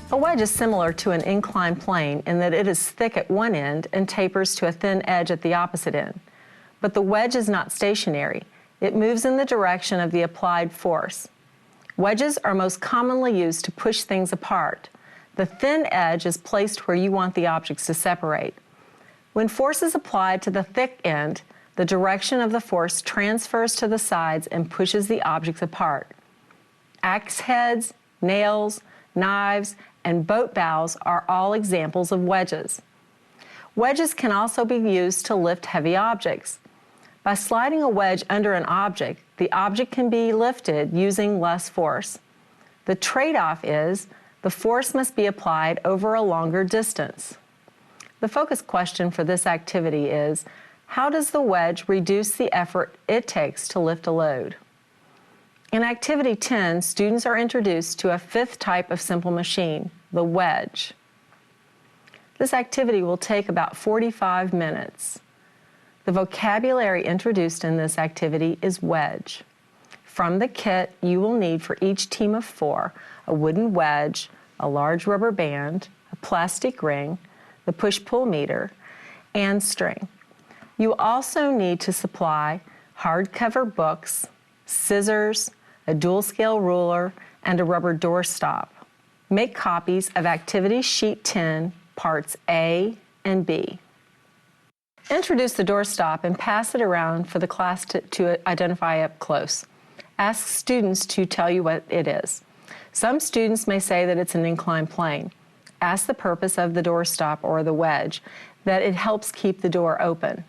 A wedge is similar to an inclined plane in that it is thick at one end and tapers to a thin edge at the opposite end. But the wedge is not stationary. It moves in the direction of the applied force. Wedges are most commonly used to push things apart. The thin edge is placed where you want the objects to separate. When force is applied to the thick end, the direction of the force transfers to the sides and pushes the objects apart. Axe heads, nails, knives, and boat bows are all examples of wedges. Wedges can also be used to lift heavy objects. By sliding a wedge under an object, the object can be lifted using less force. The trade-off is the force must be applied over a longer distance. The focus question for this activity is, how does the wedge reduce the effort it takes to lift a load? In Activity 10, students are introduced to a fifth type of simple machine, the wedge. This activity will take about 45 minutes. The vocabulary introduced in this activity is wedge. From the kit, you will need for each team of 4 a wooden wedge, a large rubber band, a plastic ring, the push-pull meter, and string. You also need to supply hardcover books, scissors, a dual-scale ruler, and a rubber doorstop. Make copies of Activity Sheet 10, Parts A and B. Introduce the doorstop and pass it around for the class to identify up close. Ask students to tell you what it is. Some students may say that it's an inclined plane. Ask the purpose of the doorstop or the wedge, that it helps keep the door open.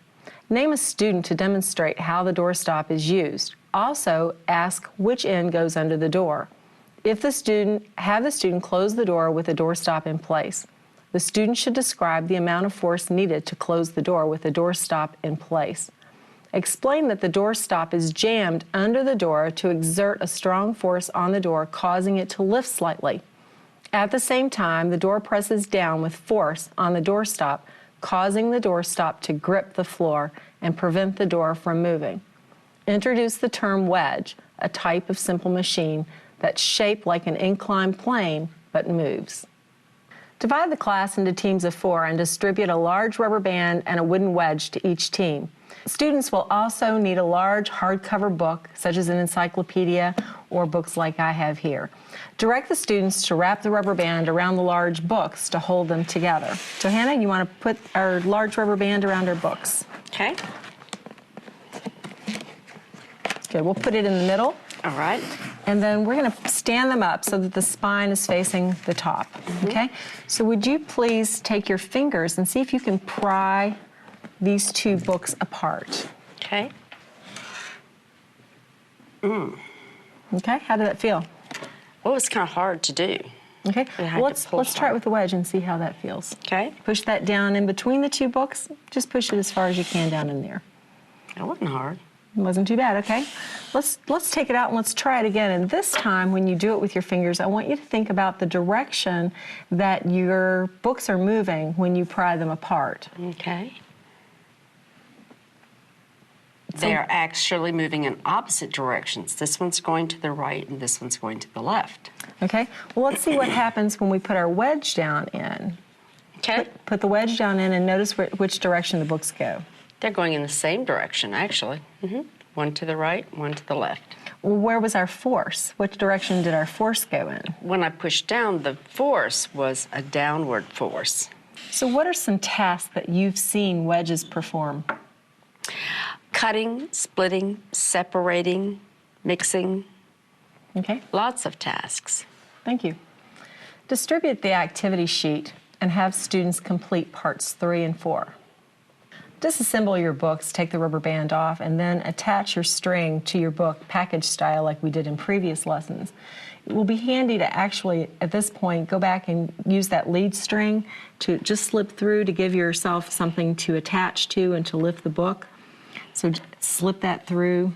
Name a student to demonstrate how the doorstop is used. Also, ask which end goes under the door. Have the student close the door with the doorstop in place. The student should describe the amount of force needed to close the door with the doorstop in place. Explain that the doorstop is jammed under the door to exert a strong force on the door, causing it to lift slightly. At the same time, the door presses down with force on the doorstop, causing the doorstop to grip the floor and prevent the door from moving. Introduce the term wedge, a type of simple machine that's shaped like an inclined plane but moves. Divide the class into teams of 4 and distribute a large rubber band and a wooden wedge to each team. Students will also need a large hardcover book, such as an encyclopedia or books like I have here. Direct the students to wrap the rubber band around the large books to hold them together. Johanna, you want to put our large rubber band around our books? Okay. Good, we'll put it in the middle. All right. And then we're going to stand them up so that the spine is facing the top, okay? So would you please take your fingers and see if you can pry these 2 books apart. Okay. Okay, how did that feel? Well, it's kind of hard to do. Okay, well, let's try it with the wedge and see how that feels. Okay. Push that down in between the 2 books. Just push it as far as you can down in there. That wasn't hard. It wasn't too bad, okay? Let's take it out and let's try it again. And this time, when you do it with your fingers, I want you to think about the direction that your books are moving when you pry them apart. Okay. They're actually moving in opposite directions. This one's going to the right and this one's going to the left. Okay, well, let's see what happens when we put our wedge down in. Okay. Put the wedge down in and notice which direction the books go. They're going in the same direction, actually. One to the right, one to the left. Well, where was our force? Which direction did our force go in? When I pushed down, the force was a downward force. So what are some tasks that you've seen wedges perform? Cutting, splitting, separating, mixing. Okay. Lots of tasks. Thank you. Distribute the activity sheet and have students complete parts 3 and 4. Disassemble your books, take the rubber band off, and then attach your string to your book, package style, like we did in previous lessons. It will be handy to actually, at this point, go back and use that lead string to just slip through to give yourself something to attach to and to lift the book. So slip that through.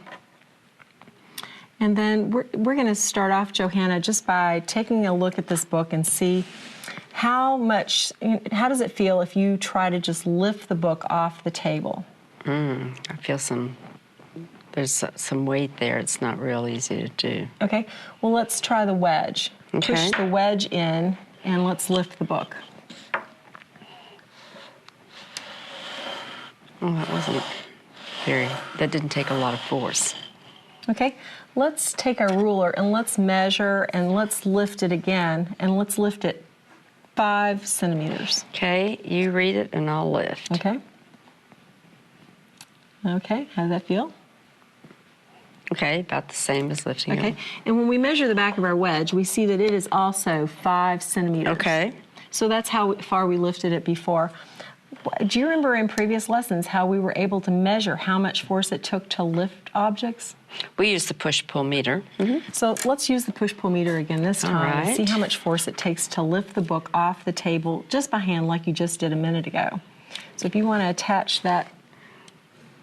And then we're going to start off, Johanna, just by taking a look at this book and see how does it feel if you try to just lift the book off the table? I feel there's some weight there. It's not real easy to do. Okay, well, let's try the wedge. Okay. Push the wedge in and let's lift the book. Oh, that didn't take a lot of force. Okay, let's take our ruler and let's measure and let's lift it again, and let's lift it 5 centimeters. Okay, you read it and I'll lift. Okay. Okay, how does that feel? Okay, about the same as lifting Okay, it. and when we measure the back of our wedge, we see that it is also 5 centimeters. Okay. So that's how far we lifted it before. Do you remember in previous lessons how we were able to measure how much force it took to lift objects? We use the push-pull meter. So let's use the push-pull meter again this time and see right. how much force it takes to lift the book off the table just by hand like you just did a minute ago. So if you want to attach that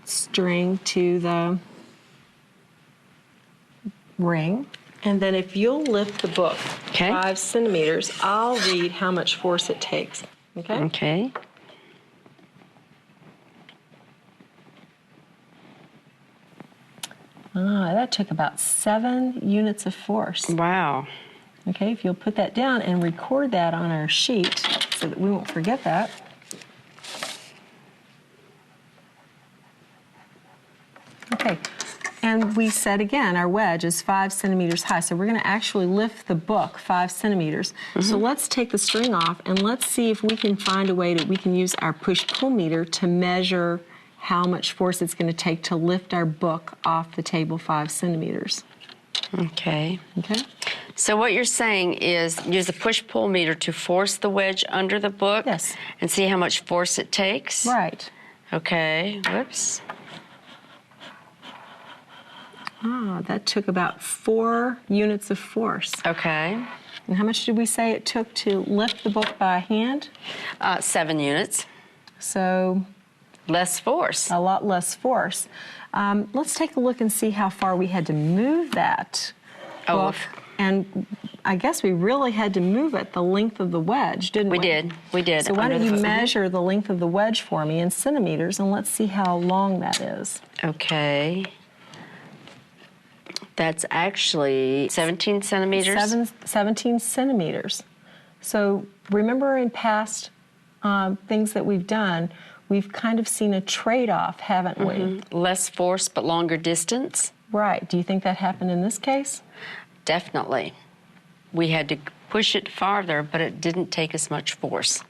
string to the ring, and then if you'll lift the book 5 centimeters, I'll read how much force it takes. Okay? Okay. That took about 7 units of force. Wow. Okay, if you'll put that down and record that on our sheet so that we won't forget that. Okay, and we said again, our wedge is 5 centimeters high, so we're going to actually lift the book 5 centimeters. So let's take the string off and let's see if we can find a way that we can use our push-pull meter to measure how much force it's going to take to lift our book off the table 5 centimeters. Okay. Okay? So what you're saying is use the push-pull meter to force the wedge under the book? Yes. And see how much force it takes? Right. Okay. Whoops. That took about 4 units of force. Okay. And how much did we say it took to lift the book by hand? 7 units. So Less force. a lot less force. Let's take a look and see how far we had to move that book. And I guess we really had to move it the length of the wedge, didn't we? We did. So why Under don't the you foot. measure the length of the wedge for me in centimeters, and let's see how long that is. Okay. That's actually 17 centimeters. 17 centimeters. So remember in past things that we've done, we've kind of seen a trade-off, haven't we? Less force but longer distance. Right. Do you think that happened in this case? Definitely. We had to push it farther, but it didn't take as much force.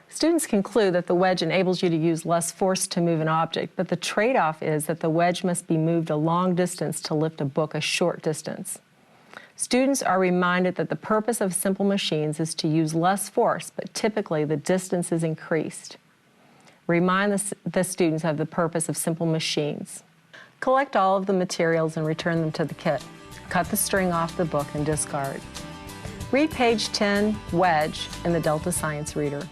Students conclude that the wedge enables you to use less force to move an object, but the trade-off is that the wedge must be moved a long distance to lift a book a short distance. Students are reminded that the purpose of simple machines is to use less force, but typically the distance is increased. Remind the students of the purpose of simple machines. Collect all of the materials and return them to the kit. Cut the string off the book and discard. Read page 10, Wedge, in the Delta Science Reader.